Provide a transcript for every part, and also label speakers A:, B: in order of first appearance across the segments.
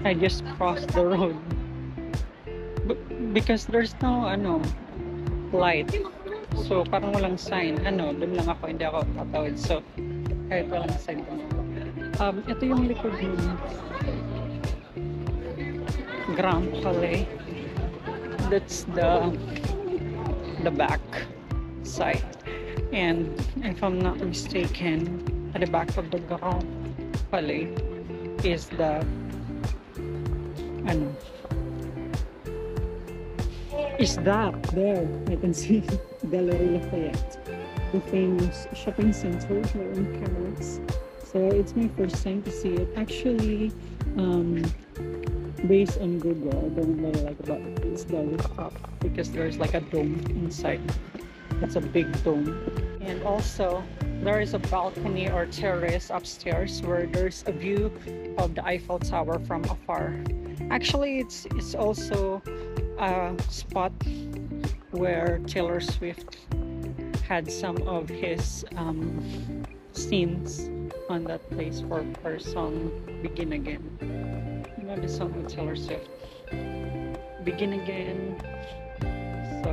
A: I just crossed the road. Because there's no, light. So, parang walang sign. Doon lang ako, hindi ako tatawid. So, kahit walang sign. Ito yung likod ng Grand Palais. That's the back side. And if I'm not mistaken, at the back of the Grand Palais is the is that there? I can see Galerie Lafayette, the famous shopping center here in Paris. So it's my first time to see it. Actually, based on Google, I don't really like about this the top because there's like a dome inside. It's a big dome, and also there is a balcony or terrace upstairs where there's a view of the Eiffel Tower from afar. Actually, it's also a spot where Taylor Swift had some of his scenes on that place for her song Begin Again. You know the song with Taylor Swift, Begin Again. So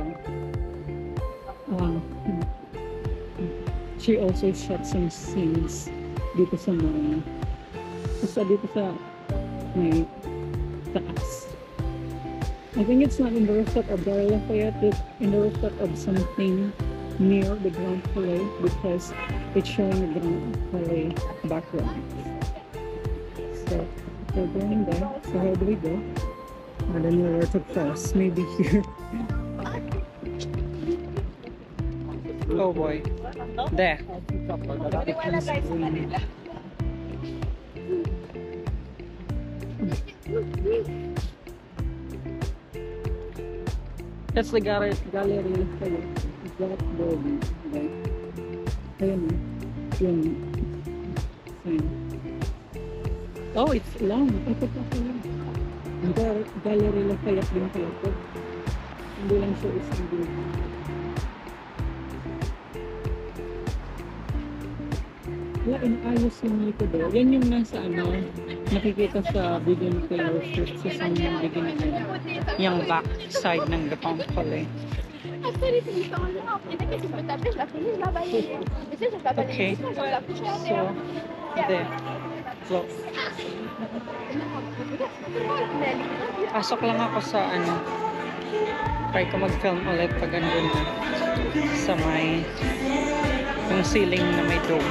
A: she also shot some scenes dito sa mga dito sa may taas. I think it's not in the rooftop of Galerie Lafayette, it's in the rooftop of something near the Grand Palais because it's showing the Grand Palais background. So we're going there. So how do we go? I don't know where to cross. Maybe here. Oh boy. There. That's the Galerie Lafayette. That building. Right? Ayun. Yun. Ayun. Oh, it's long. Ito pa pala. Galerie Lafayette din pala ito. Hindi lang siya isang building. Wala, inayos yung likod doon. Yan yung nasa nakikita sa video ni Taylor Swift sa song ng Begin Again. Yung back side ng The Grand Palais. Okay. So, there. So, pasok lang ako sa try ko mag-film ulit pag andun na sa may yung ceiling na may dome.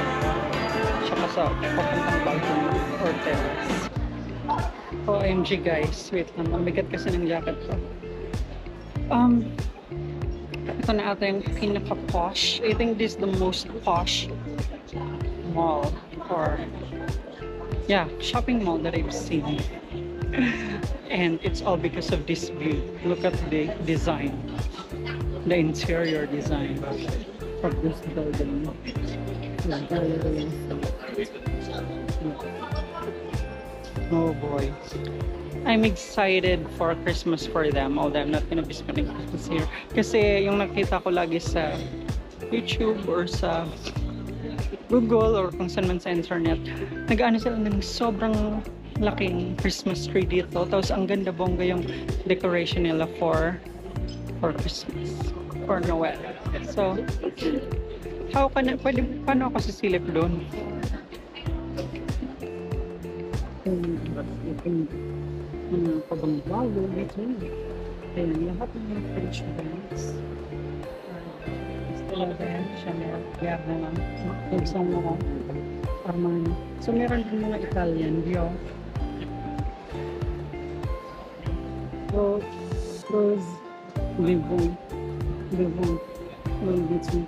A: Tsaka sa papuntang balcony or terrace. OMG guys, wait lang, ang bigat kasi ng jacket ko. Ito na ata yung pinaka-posh. I think this is the most posh mall or shopping mall that I've seen. And it's all because of this view. Look at the design, the interior design of this building. Oh boy, I'm excited for Christmas for them, although I'm not gonna be spending Christmas here. Kasi yung nakita ko lagi sa YouTube or sa Google or kung saan man sa internet, nag-ano sila ng sobrang laking Christmas tree dito. Tapos ang ganda bongga yung decoration nila for Christmas, for Noel. So, paano ako sisilip doon? Mga pabangbalo dito. Ayan, lahat ng mga French brands. Talaga yan, Chanel, Diana, isang mga Armani. So, meron din mga Italian, Dior. Rose, Vivon, Louis Vuitton.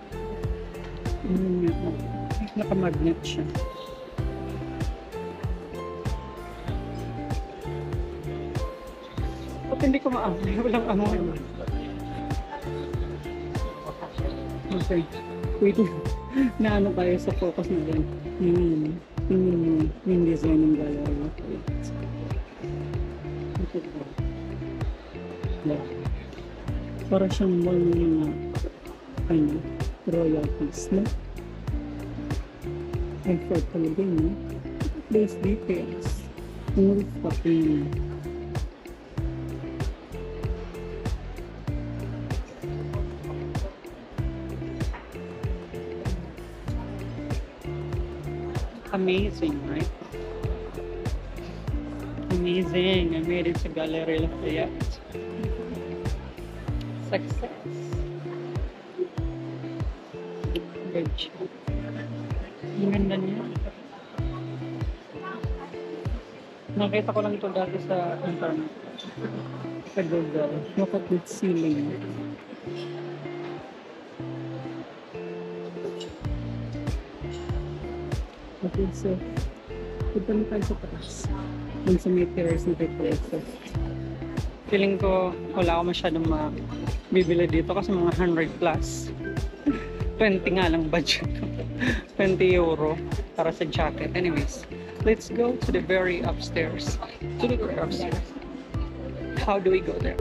A: Naka-magnet siya. Hindi ko maamoy, walang amoy. Okay, wait. Naano tayo sa focus na din. Yung design ng Galerie. Para siyang mall ng mga royalties, no? Effort talaga, no? Place details. Rooftoping. Amazing, right? Amazing. I made it to Gallery Lafayette. Success. Good job. Ang ganda niya. Nakita ko lang ito dati sa internet. Sa Google. Look at this ceiling. Okay, so punta na tayo sa taas. Dun sa may terrace na request. Feeling ko wala ako masyadong bibili dito kasi mga 100 plus. 20 nga lang budget ko. 20 euro para sa jacket. Anyways, let's go to the very upstairs. To the very upstairs. How do we go there?